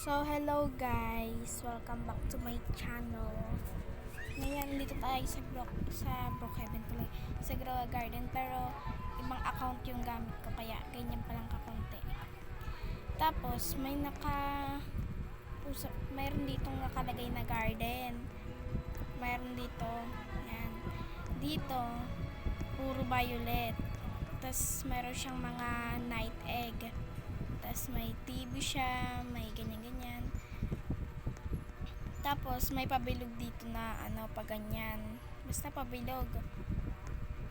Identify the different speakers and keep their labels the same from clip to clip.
Speaker 1: So, hello guys! Welcome back to my channel. Ngayon, dito tayo sa Brookhaven tuloy. Sa Grow a Garden. Pero, ibang account yung gamit ko. Kaya, ganyan palang kakonti. Tapos, mayroon ditong nakalagay na garden. Mayroon dito. Yan. Dito, puro violet. Tapos, mayroon siyang mga night egg. Tapos may TV siya, may ganyan-ganyan. Tapos may pabilog dito na pa ganyan. Basta pabilog.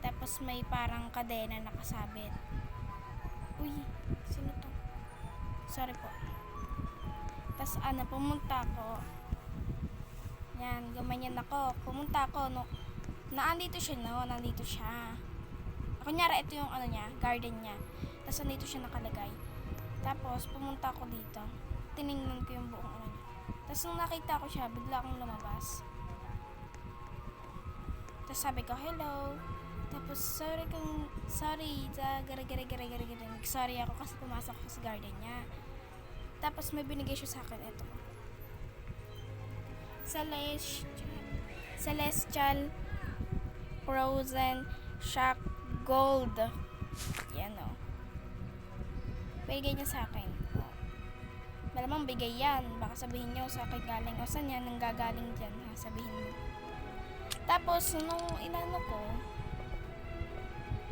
Speaker 1: Tapos may parang kadena nakasabit. Uy, sino to? Sorry po. Tapos pumunta ako. Yan, gamanyan ako. Pumunta ako, no. Nandito siya. Kunyari, ito yung garden niya. Tapos nandito siya nakalagay. Tapos, pumunta ako dito. Tiningnan ko yung buong niya. Tapos, nung nakita ko siya, bigla akong lumabas. Tapos, sabi ko, hello. Tapos, sorry, sorry ako kasi pumasok ako sa garden niya. Tapos, may binigay siya sa akin. Ito. Celestial Frozen Shock Gold. Yan o. Bigay niya sa akin. Malamang bigay yan. Baka sabihin niyo sa akin galing. O saan yan? Nanggagaling dyan. Sabihin mo. Tapos, nung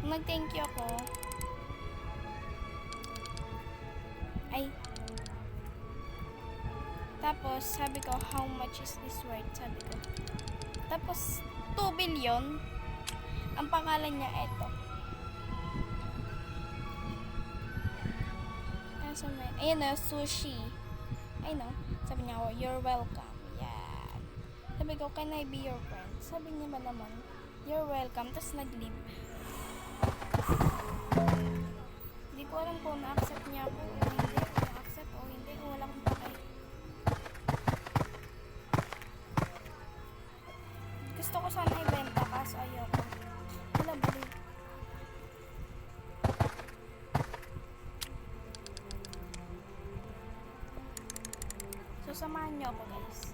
Speaker 1: nag-thank you ako. Tapos, sabi ko, how much is this worth? Sabi ko. Tapos, 2 billion. Ang pangalan niya, eto. Ayan na, sushi. Ayun, sabi niya, you're welcome. Yan. Sabi ko, can I be your friend? Sabi niya ba naman, you're welcome. Tapos nag-leave. Hindi ko alam kung na-accept niya ako o hindi. Na-accept o hindi. O wala akong pakay. Gusto ko sana ibenta kaso ayoko. Wala bali. So, samahan nyo ako, guys.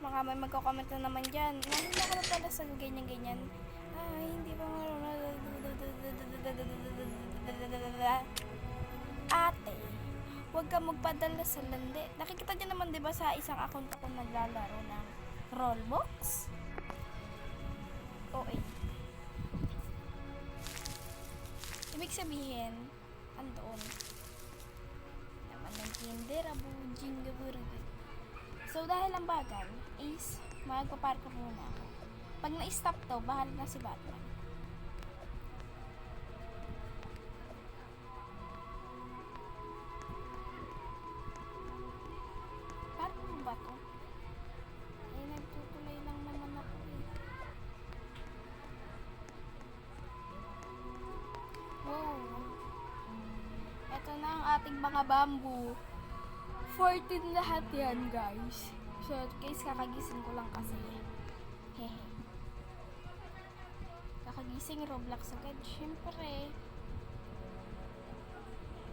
Speaker 1: Mga may magko-comment na naman dyan. Hindi ako na pala sa ganyan-ganyan. Hindi pa Ate, huwag ka magpadala sa landi. Nakikita nyo naman, diba, sa isang account ako naglalaro ng Roblox? Okay. Ibig sabihin, andoon. Naman ng kinder, abujing, gaburugod. So, dahil ang bagal, is, magpapark muna ako. Pag na-stop to, bahala na si Batman. Park mo ba to? Nagtutulay lang naman ako eh. Wow. Ito na ang ating mga bamboo. 14 lahat yan, guys. So, guys, kakagising ko lang kasi. Hehe. Kakagising Roblox agad. Siyempre.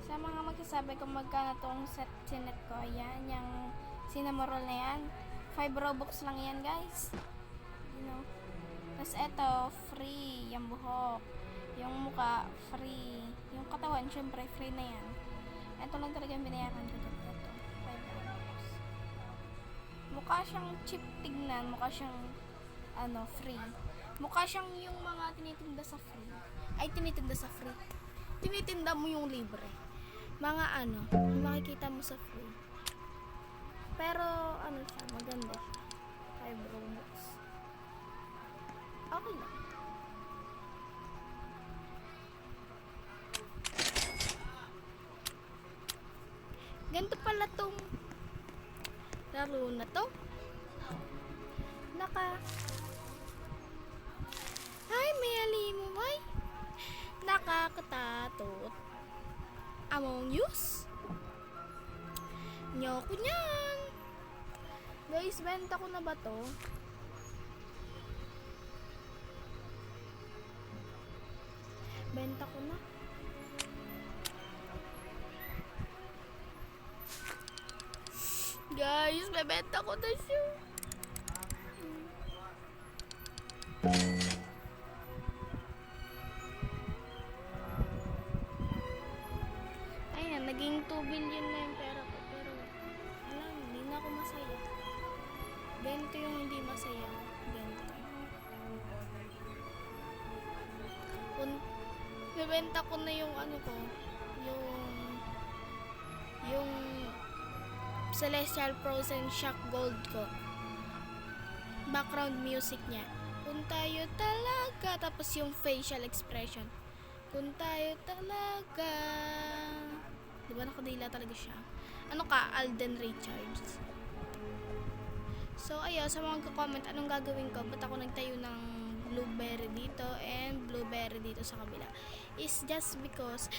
Speaker 1: Sa mga magsasabi kung magkano tong sinet ko, ayan, yung cinnamoroll na yan. 5 Robux lang yan, guys. You know. Tapos eto, free. Yung buhok. Yung mukha, free. Yung katawan, syempre, free na yan. Ito lang talaga yung binayaran ko dito. 5 Robux. Mukha siyang cheap tignan. Mukha siyang, free. Mukha siyang yung mga tinitinda sa free. Ay, tinitinda sa free. Tinitinda mo yung libre. Mga makikita mo sa free. Pero, siya, maganda siya. 5 Robux. Okay lang. Ganito pala tong laro na to. Ay, may alimumay. Nakakatatot. Among Us. Nyoko nyan. Guys, benta ko na ba to? benta ko na. Guys, bebenta ko na siya. Ayan, naging 2 billion na yung pera ko. Pero, alam, hindi na ako masaya. Ganito yung hindi masaya. Ganito. Bebenta ko na yung ano ko. Yung Celestial Frozen Shock Gold ko. Background music niya. Kung tayo talaga. Tapos yung facial expression. Kung tayo talaga. Diba nakadila talaga siya? Ano ka? Alden Richards. So ayun, sa mga comment, anong gagawin ko? Ba't ako nagtayo ng blueberry dito and blueberry dito sa kabila? Is just because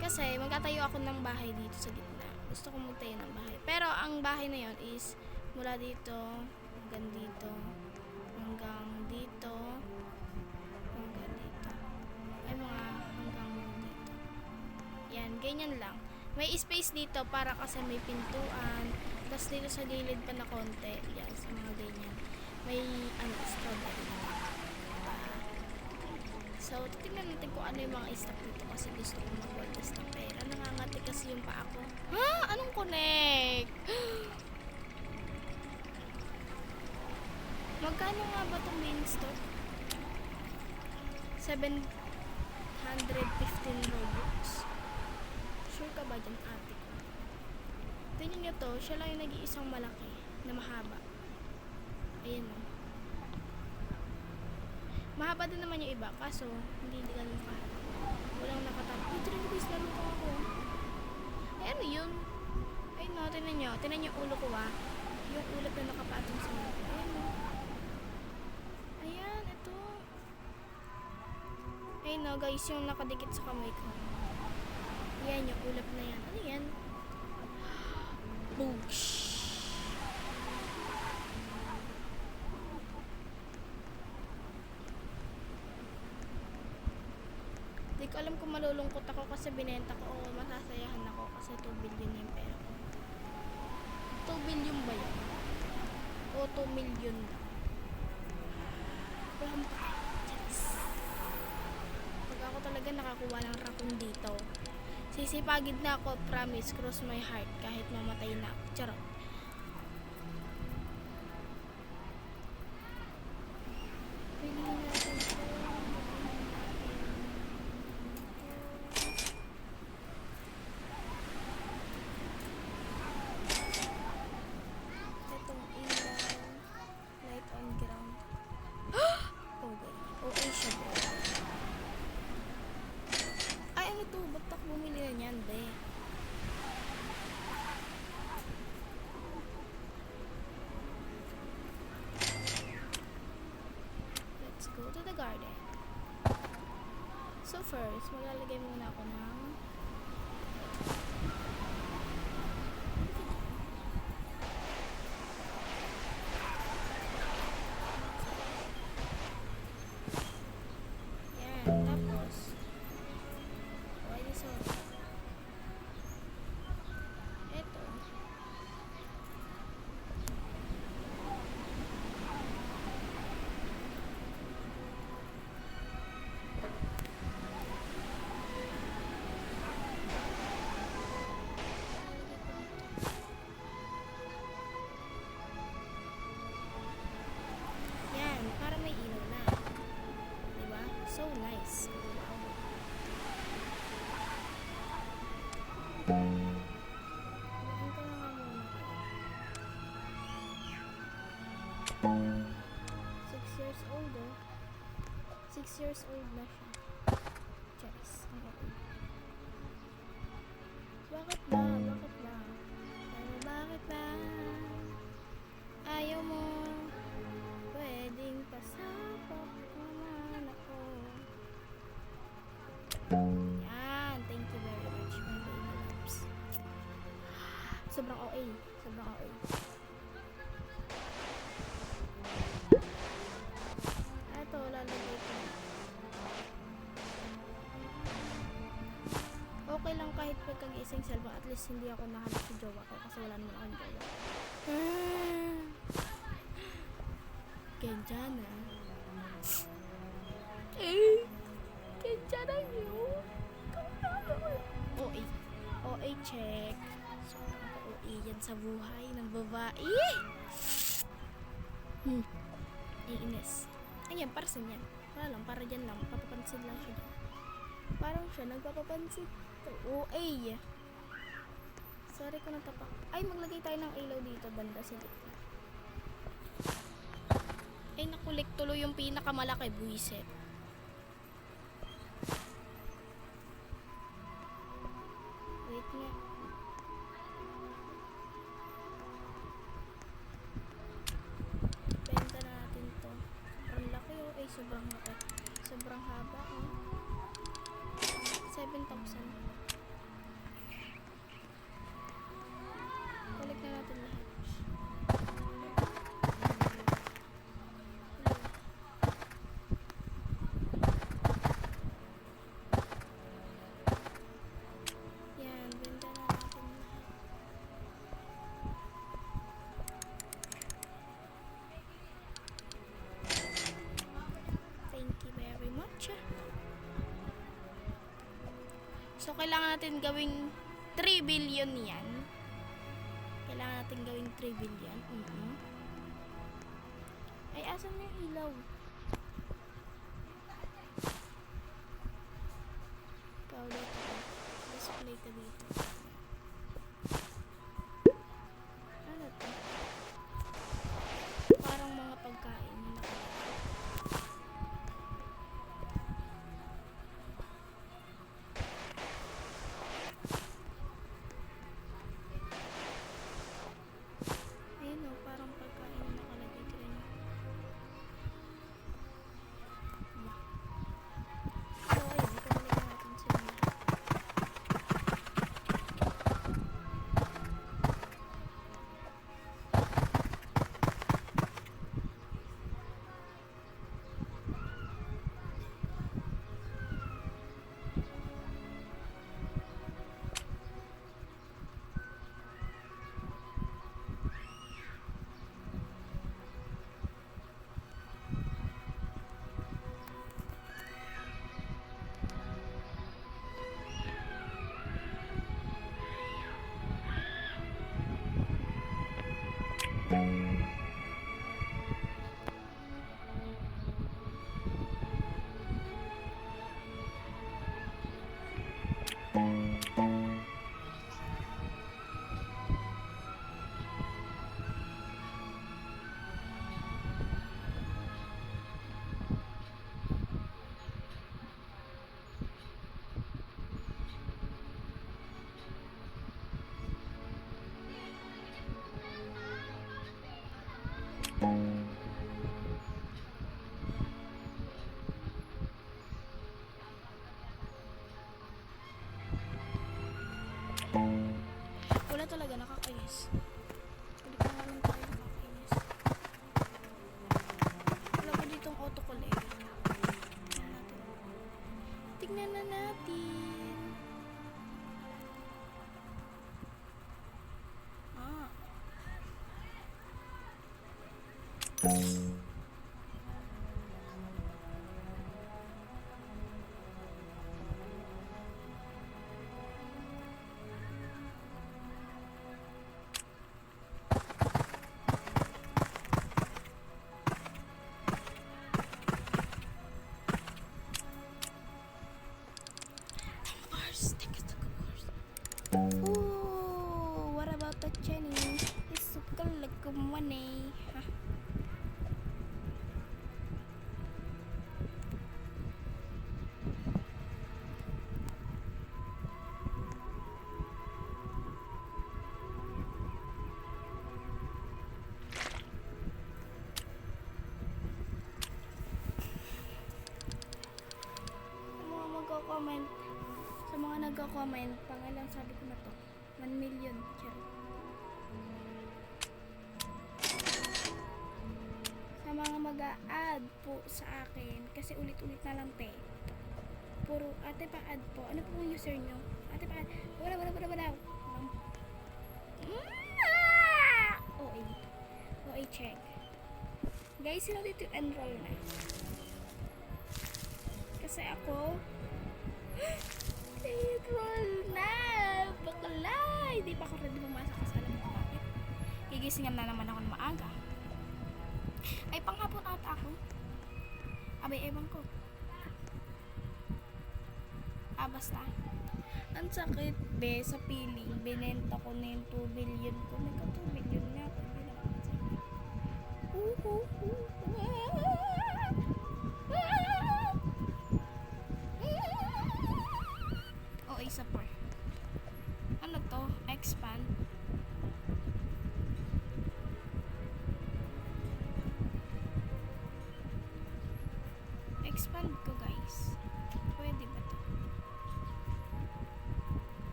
Speaker 1: kasi magtatayo ako ng bahay dito sa gitna. Gusto ko magtayo ng bahay. Pero ang bahay na yon is mula dito hanggang dito hanggang dito hanggang dito. Ay mga hanggang dito. Yan, ganyan lang. May space dito para kasi may pintuan. Tapos dito sa gilid pa na konti. Yan, sa mga ganyan. May strawberry. So, titignan natin kung ano yung mga stock dito kasi gusto ko mag-wallpaste ng pera. Nangangati kasi yung paa ko. Ha? Anong connect? Magkano nga ba itong main stock? 715 Robux. Sure ka ba dyan, ate ko? Tingnan nyo to, siya lang yung nag-iisang malaki na mahaba. Ayan o. Mahaba din naman yung iba, kaso hindi ganun kahaba. Walang nakatapos. Uy, try guys, naluto ako. Ay, ano yun? Ay no, tingnan nyo. Tingnan nyo yung ulo ko yung ulat na nakapatong sa mga. Ayan o. Ayan, ito. Ayun no, guys, yung nakadikit sa kamay ko. Ayan, yung ulap na yan. Ano yan? Boosh! Di ko alam kung malulungkot ako kasi binenta ko o masasayahan ako kasi 2 billion yung pera ko. 2 billion ba yun? O 2 million lang? Wala mo ka. Yes. Pag ako talaga nakakuha ng raccoon dito, sisipagid na ako, promise, cross my heart, kahit mamatay na ako. Charot. Garden. So first, maglalagay muna ako ng yan, tapos eto para may ilaw na. Diba? So nice. Wow. Kumain ko na nga muna. 6 years old oh. 6 years old na siya. Charis. Bakit ba? Bakit ba? Pero bakit ba? Ayaw mo. Pwedeng pasabak naman ako. Yan. Thank you very much, my baby loves. Sobrang OA. Sobrang OA. Ito, lalagay ko. kagising cellphone, at least hindi ako nahanap sa jowa ko kasi wala naman akong jowa. Kenjana. Kenjana yun. OA. OA check. So, OA yan sa buhay ng babae. Iinis. Ayan, para saan yan? Wala lang, para dyan lang. Papapansin lang siya dyan. Parang siya nagpapapansin. OA. Sorry ko natapak. Ay, maglagay tayo ng ilaw dito banda sa gitna. Ay, nakulik tuloy yung pinakamalaki, buwiset. Wait nga. Benta na natin to. Sobrang laki oh. Ay, sobrang laki. Sobrang haba oh. 7,000. Balik na natin lahat. Yan, benta na natin lahat. Thank you very much. So, kailangan natin gawing 3 billion yan. Kailangan natin gawing 3 billion. Ay, asan na yung ilaw? Ikaw dito. Display ka dito. Ano to? Parang mga pagkain na nakalagay. Ayun o, parang pagkain na nakalagay dito. So, ayun, kumalik na natin sila. Wala talaga, nakakainis. Hindi ko nga lang tayo nakakainis. Wala ko ditong autocollect. Tignan na natin. Ooh, what about the Jenny? It's a like money. Magko-comment sa mga nagko-comment, pangalan sabi ko na to, 1 million. Charot. Sa mga mag-a-add po sa akin, kasi ulit-ulit na lang te. puro ate pa add po. Ano po yung user nyo? Ate pa add. Wala. OA. OA check. Guys, sila dito enroll na. Kasi ako, enroll na! Bakla! Hindi pa ako ready pumasok kasi alam mo bakit. Gigisingan na naman ako ng maaga. Ay, panghapon ata ako. Abay, ewan ko. Basta. Ang sakit, be, sa piling. Binenta ko na yung 2 billion ko. May ka 2 billion nga ako. Hindi naman ang sakit. O, isa po. Ano to? Expand. Expand ko, guys. Pwede ba to?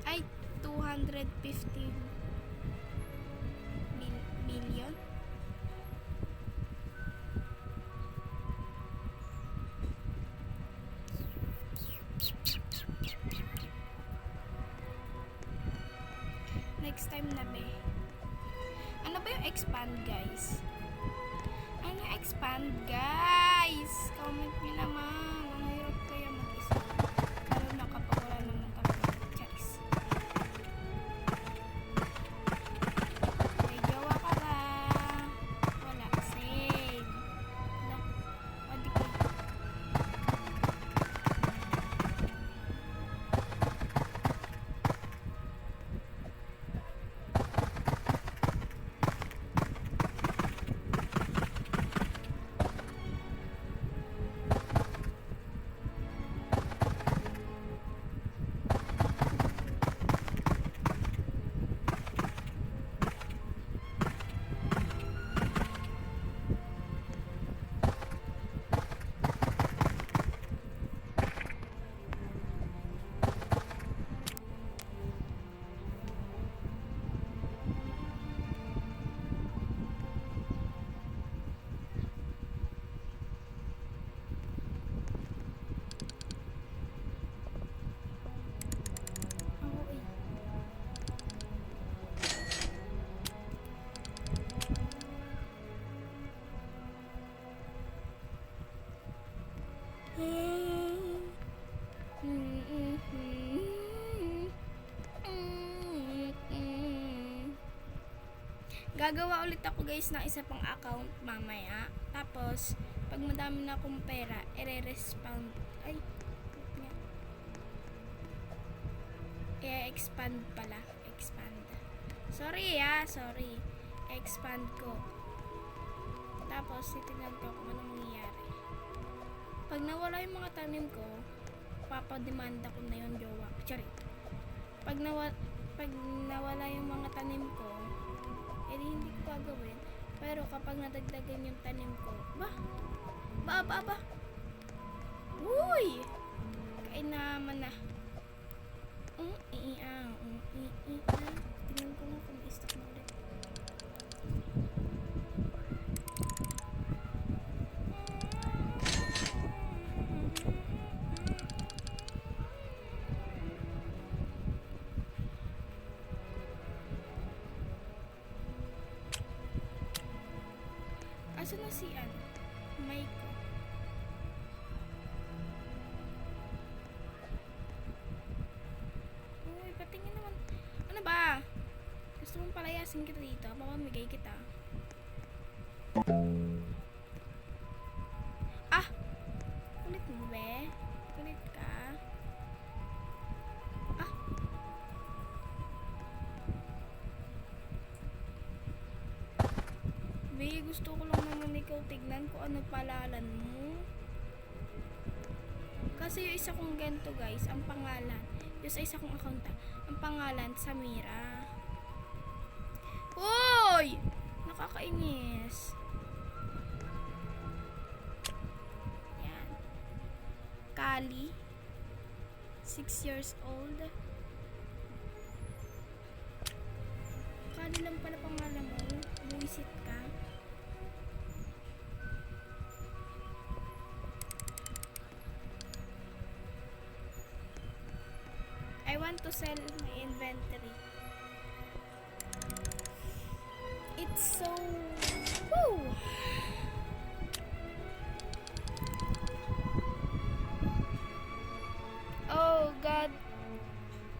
Speaker 1: Ay, 250 million. Next time na be. Ano ba yung expand, guys? Ano yung expand, guys? Comment nyo naman. Ang hirap kaya mag-isip. Lalo na kapag wala naman kami. Charis. May jowa ka ba? Wala. Same. Wala. Wadi ko. Gagawa ulit ako, guys, ng isa pang account mamaya. Tapos, pag madami na akong pera, i-respond. Ay, i-expand pala. Expand. Sorry. Expand ko. Tapos, titignan ko kung ano mangyayari. Pag nawala yung mga tanim ko, papademanda ko na yung jowa. Charit. Pag nawala yung mga tanim ko, edi hindi ko gagawin. Pero kapag nadagdagan yung tanim ko, ba? Uy! Kain naman na. Tingnan ko nga kung i-stock na ulit. Asa na si Mike? Uy, patingin naman. Ano ba? Gusto mong palayasin kita dito? Papamigay kita. Kulit mo, be? Kulit ka? Be, gusto ko lang naman ikaw tignan kung ano palalan mo. Kasi yung isa kong ganito, guys, ang pangalan, yung sa isa kong account, ang pangalan, Samira. Hoy! Nakakainis. Yan. Kali. 6 years old. Kali lang pala pangalan mo. Buisit ka. I want to sell my inventory. It's so... Woo! Oh God.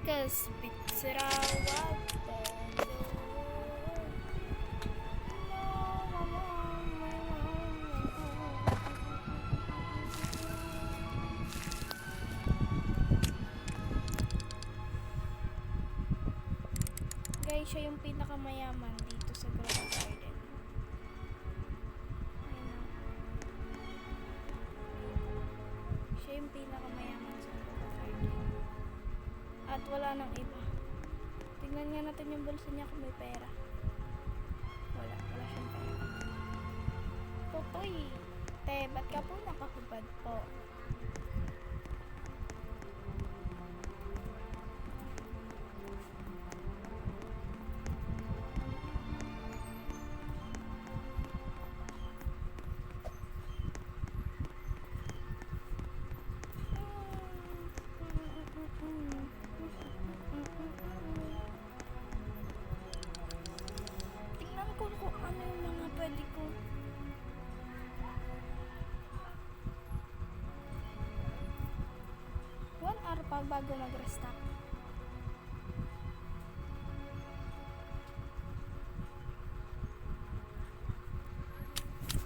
Speaker 1: Cause picture what guys, siya yung pinakamayaman dito sa Grove Garden. Siya yung pinakamayaman sa Grove Garden. At wala nang iba. Tingnan nga natin yung bulsa niya kung may pera. Wala siyang pera. Totoy! Te, ba't ka po nakahubad po? Tingnan ko kung ano yung mga pwede ko. One hour pa bago mag-restock.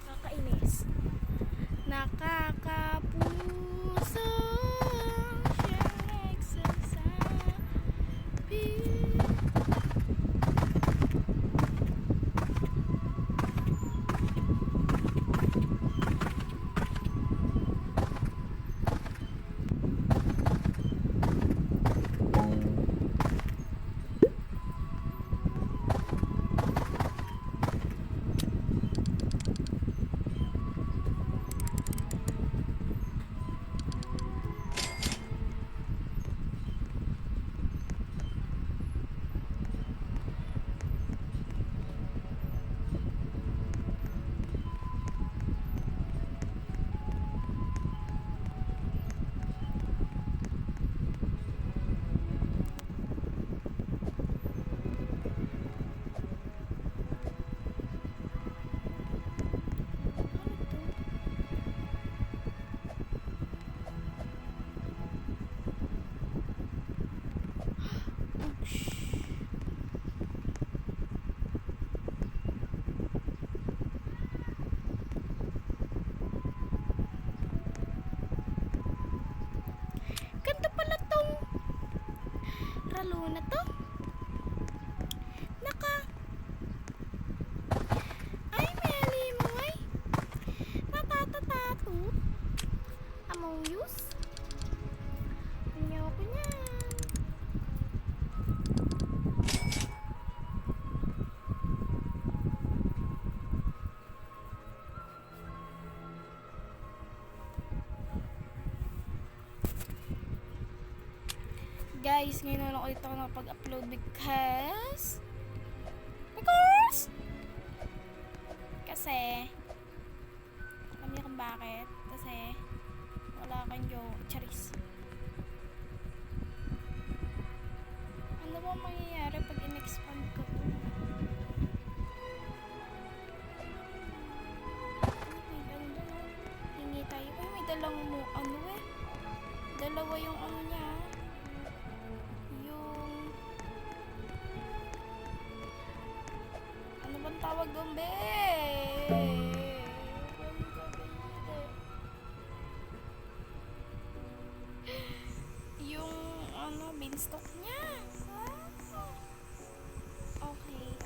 Speaker 1: Nakakainis. Nakakapuso siyang nagsasabi. Ganda pala tong ralo na to. Ay, may alimoy. Natatatato. Among use. Ayoko niyan. Guys, ngayon lang ulit ako nakapag-upload because alam niyo kung bakit? Kasi wala kang charis. Ano ba mangyayari pag in-expand ko to? Hingi tayo. Ay, may dalawang dalawa yung ano niya. Ano bang tawag doon, be? Yung beanstalk niya. Okay.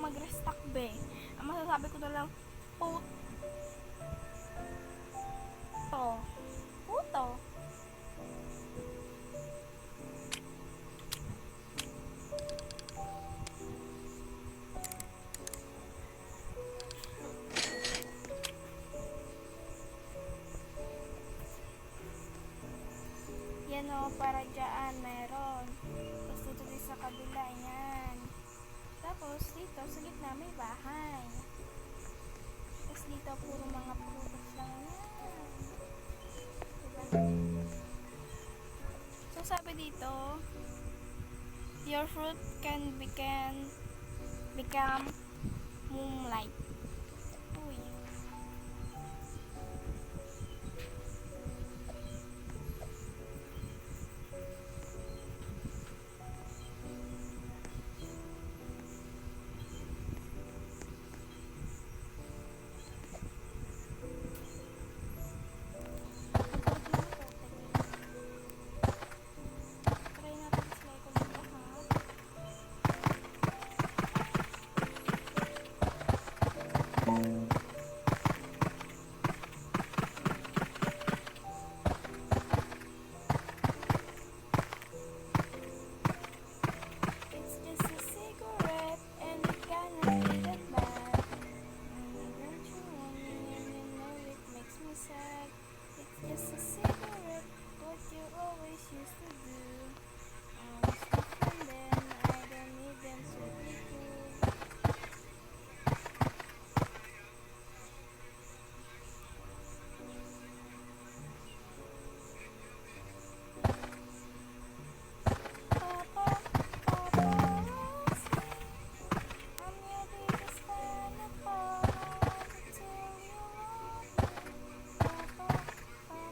Speaker 1: mag-restock be. Ang masasabi ko na lang, puto. Puto. Yan o, para dyan, meron. Tapos dito din sa kabila, yan. Tapos dito, sa gitna, may bahay. Tapos dito, puro mga prutas lang yan. Diba? So, sabi dito, your fruit can become moonlight. Uy. Try natin slide ko dito, ha? It's just a cigarette and it cannot be that bad. Don't you want me and you know it makes me sad. It's just a cigarette, what you always used to do. I was different then, I don't need them to be cool. Papa, paparazzi, I'm your biggest fan of all. I want to tell you all. Papa, paparazzi.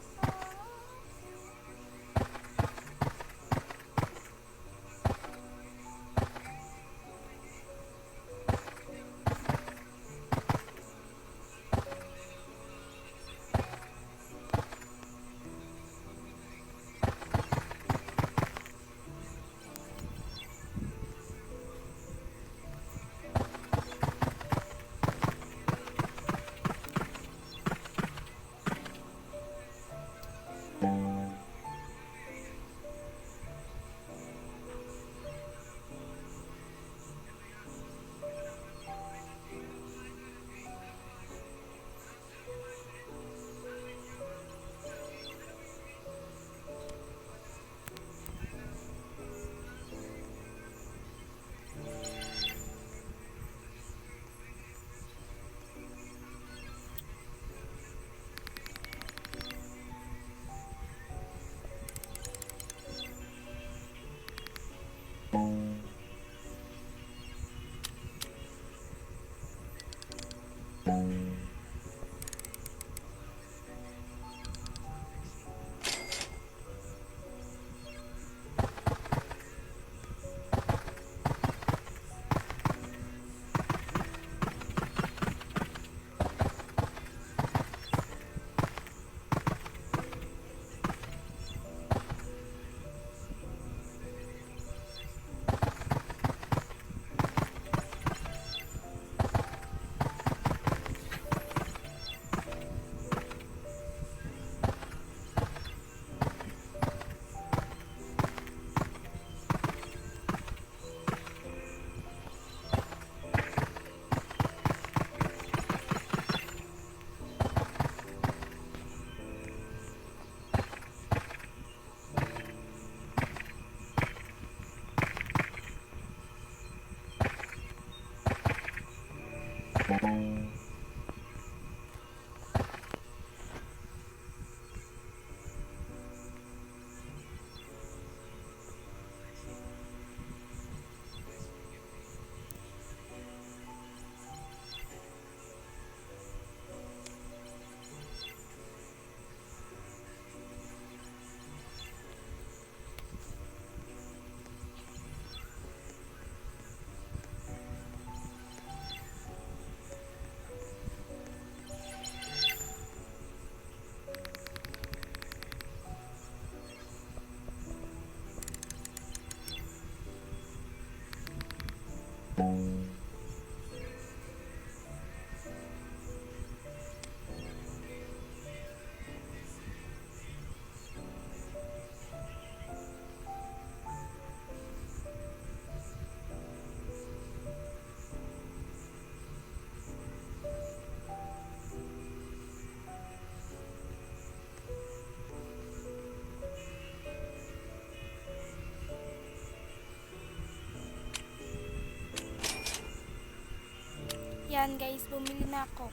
Speaker 1: Yan guys, bumili na ako.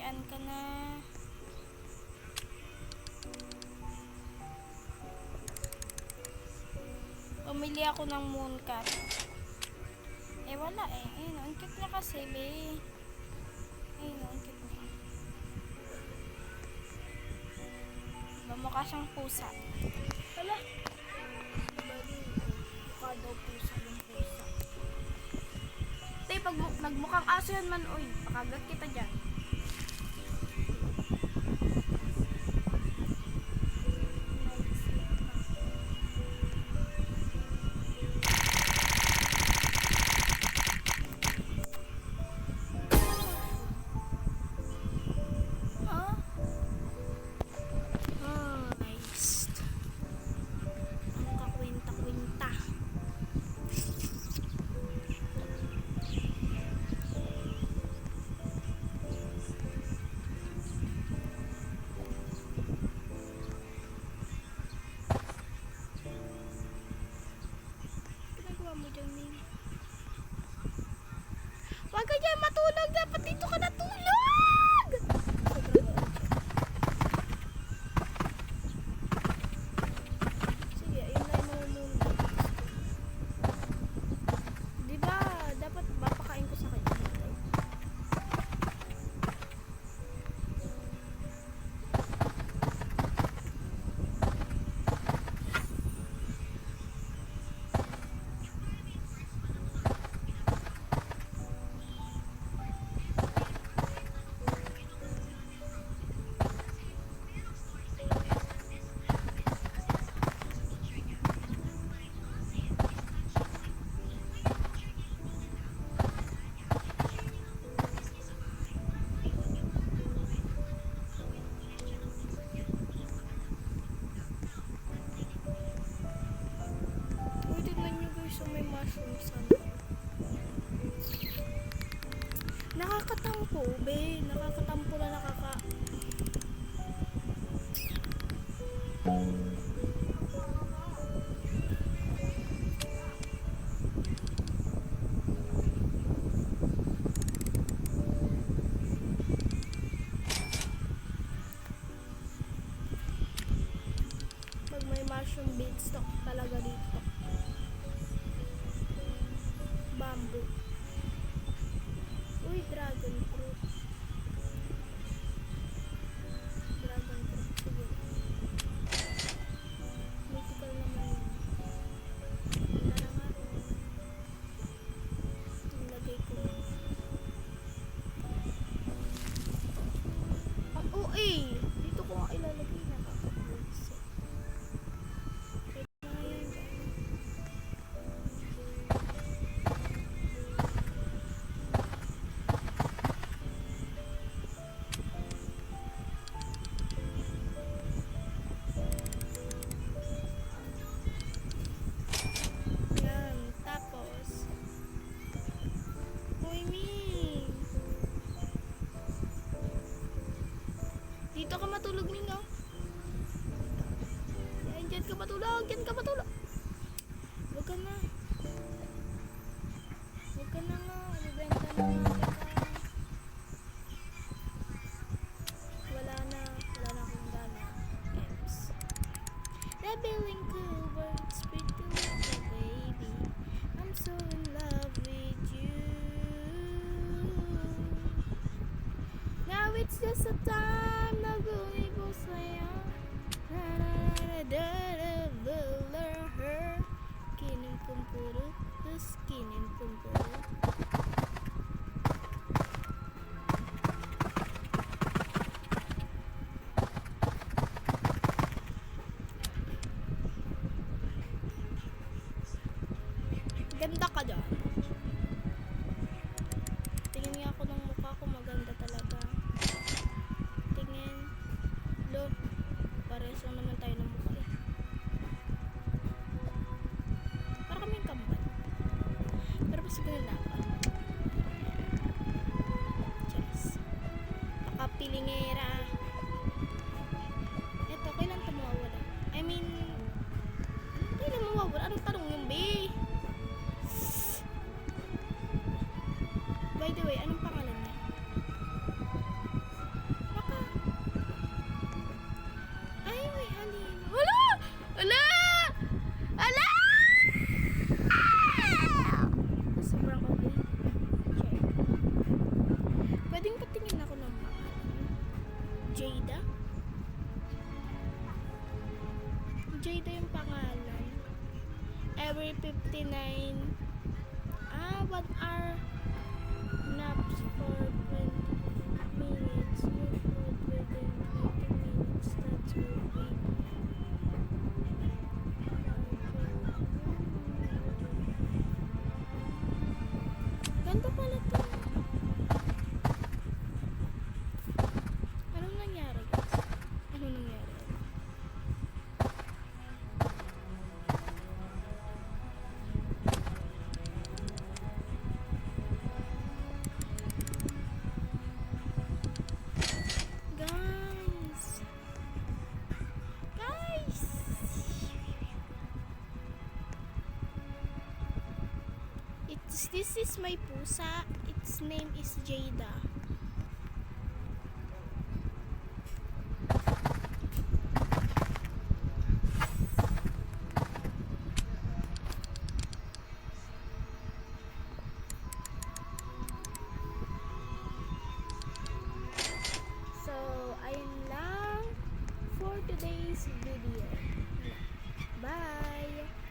Speaker 1: Yan ka na. Bumili ako ng mooncat. Eh wala eh. Ayun, ang cute niya kasi, be. Ayun, ang cute niya. Diba, mukha siyang pusa. Wala. Mukha daw pusa yung pusa. Tay, pag nagmukhang aso yan man, oy, pakagat kita dyan. Huwag ka dyan matulog. Dapat dito ka natulog. Sige, ayun na yung mamumulog. Diba, dapat papakain ko sa kanya. So may mushroom sana. Nakakatampo, be. Nakakatampo na nakaka... Pag may mushroom beanstalk talaga dito. Bamboo. Uy, dragon fruit. Dragon fruit. Sige. Mythical naman yun. Wala na nga. Nilagay ko na. Oh, eh! Dito ko nga ilalagay. Nakakapulse. Dito ka matulog, Mingo. Yan, dyan ka matulog. Dyan ka matulog. Huwag ka na. Huwag ka na nga. Ibenta na nga kita. Wala na. Wala na akong gana. Ems. Rebelling cool words. Pretty little baby. I'm so in love with you. Now it's just a time. Nagulibo sa'yo. Her. Kinin kumpuro. Kinin kumpuro. Ganda ka dyan. Tingin nga ako ng mukha ko. Maganda talaga. Tingin. Look. Parehas lang naman tayo ng mukha eh. Para kaming kambal. Pero mas ganda ako. Cheers. Pakapilingera. Eto, kailan ito mawawala? I mean, kailan mawawala? Anong tanong yung be?
Speaker 2: Jada yung pangalan. Every 59 1 hour naps for 20 minutes. No food within 20 minutes. That's will be ganda pala to. Anong nangyari, guys? Anong nangyari? Guys! This is my pusa. Its name is Jada. So, ayun lang for today's video. Bye!